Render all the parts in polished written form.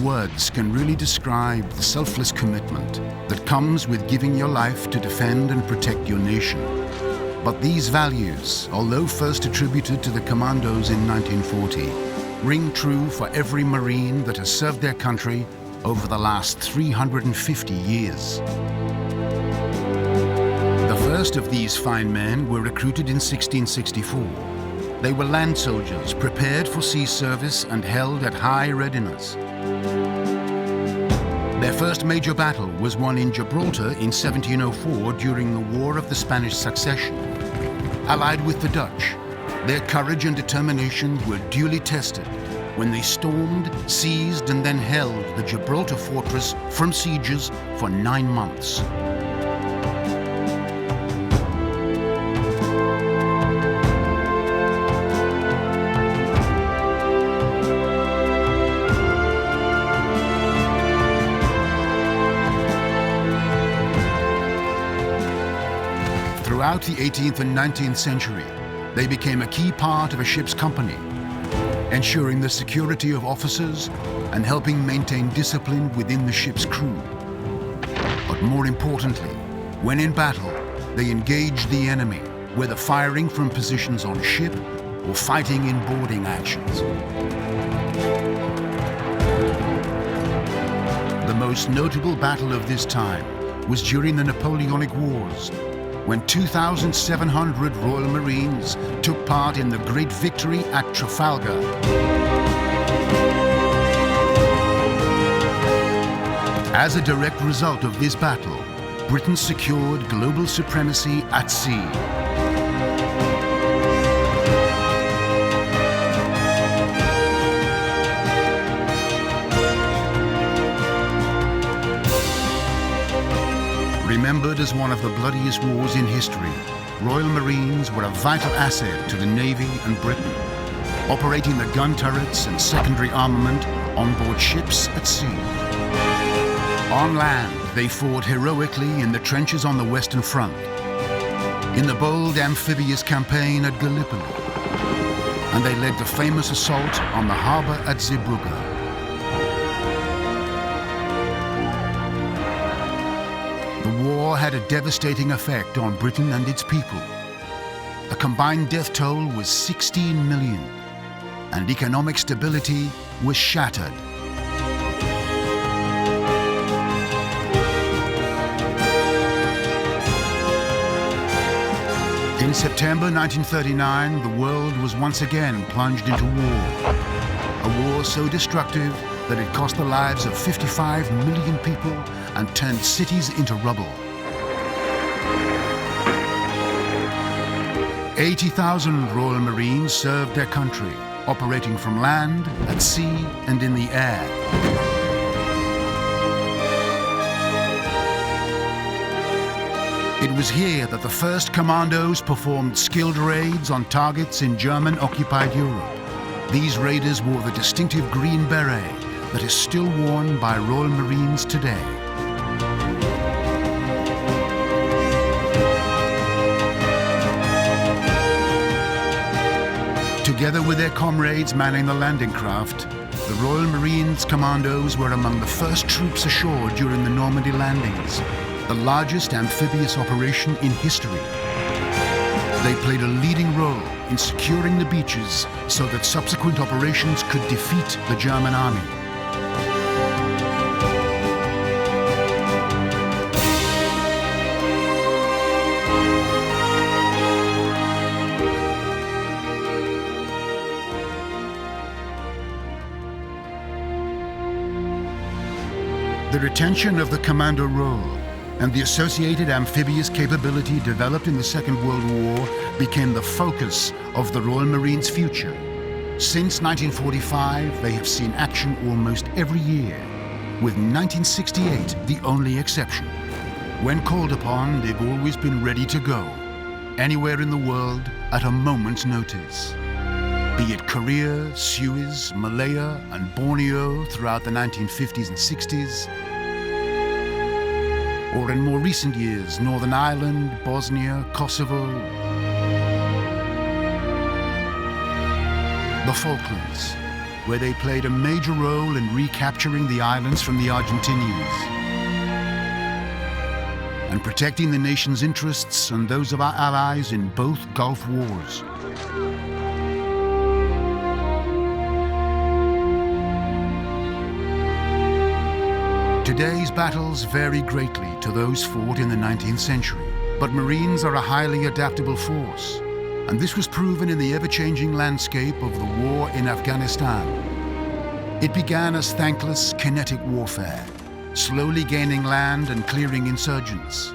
words can really describe the selfless commitment that comes with giving your life to defend and protect your nation. But these values, although first attributed to the commandos in 1940, ring true for every Marine that has served their country over the last 350 years. The first of these fine men were recruited in 1664. They were land soldiers prepared for sea service and held at high readiness. Their first major battle was won in Gibraltar in 1704 during the War of the Spanish Succession. Allied with the Dutch, their courage and determination were duly tested when they stormed, seized, and then held the Gibraltar fortress from sieges for 9 months. Throughout the 18th and 19th century, they became a key part of a ship's company, ensuring the security of officers and helping maintain discipline within the ship's crew. But more importantly, when in battle, they engaged the enemy, whether firing from positions on ship or fighting in boarding actions. The most notable battle of this time was during the Napoleonic Wars, when 2,700 Royal Marines took part in the great victory at Trafalgar. As a direct result of this battle, Britain secured global supremacy at sea. Remembered as one of the bloodiest wars in history, Royal Marines were a vital asset to the Navy and Britain, operating the gun turrets and secondary armament on board ships at sea. On land, they fought heroically in the trenches on the Western Front, in the bold amphibious campaign at Gallipoli, and they led the famous assault on the harbor at Zeebrugge. The war had a devastating effect on Britain and its people. The combined death toll was 16 million, and economic stability was shattered. In September 1939, the world was once again plunged into war. A war so destructive that it cost the lives of 55 million people and turned cities into rubble. 80,000 Royal Marines served their country, operating from land, at sea, and in the air. It was here that the first commandos performed skilled raids on targets in German-occupied Europe. These raiders wore the distinctive green beret that is still worn by Royal Marines today. Together with their comrades manning the landing craft, the Royal Marines Commandos were among the first troops ashore during the Normandy landings, the largest amphibious operation in history. They played a leading role in securing the beaches so that subsequent operations could defeat the German army. The retention of the commando role and the associated amphibious capability developed in the Second World War became the focus of the Royal Marines' future. Since 1945, they have seen action almost every year, with 1968 the only exception. When called upon, they've always been ready to go, anywhere in the world at a moment's notice. Be it Korea, Suez, Malaya, and Borneo throughout the 1950s and 60s, or in more recent years, Northern Ireland, Bosnia, Kosovo, the Falklands, where they played a major role in recapturing the islands from the Argentinians and protecting the nation's interests and those of our allies in both Gulf Wars. Today's battles vary greatly to those fought in the 19th century, but Marines are a highly adaptable force, and this was proven in the ever-changing landscape of the war in Afghanistan. It began as thankless, kinetic warfare, slowly gaining land and clearing insurgents.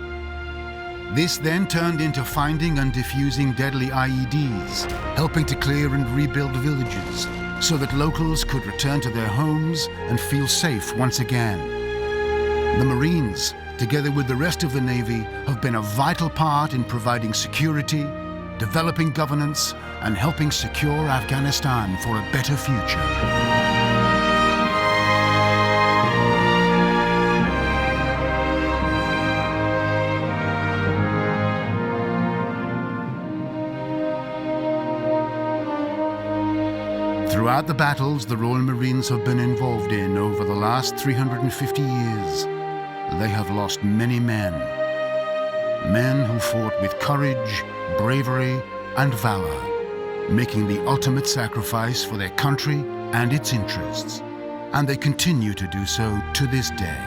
This then turned into finding and defusing deadly IEDs, helping to clear and rebuild villages so that locals could return to their homes and feel safe once again. The Marines, together with the rest of the Navy, have been a vital part in providing security, developing governance, and helping secure Afghanistan for a better future. Throughout the battles the Royal Marines have been involved in over the last 350 years, they have lost many men. Men who fought with courage, bravery, and valor, making the ultimate sacrifice for their country and its interests. And they continue to do so to this day.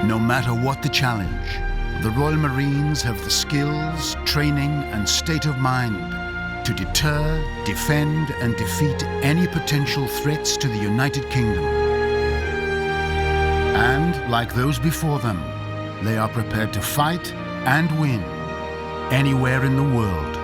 No matter what the challenge, the Royal Marines have the skills, training, and state of mind to deter, defend, and defeat any potential threats to the United Kingdom. And, like those before them, they are prepared to fight and win anywhere in the world.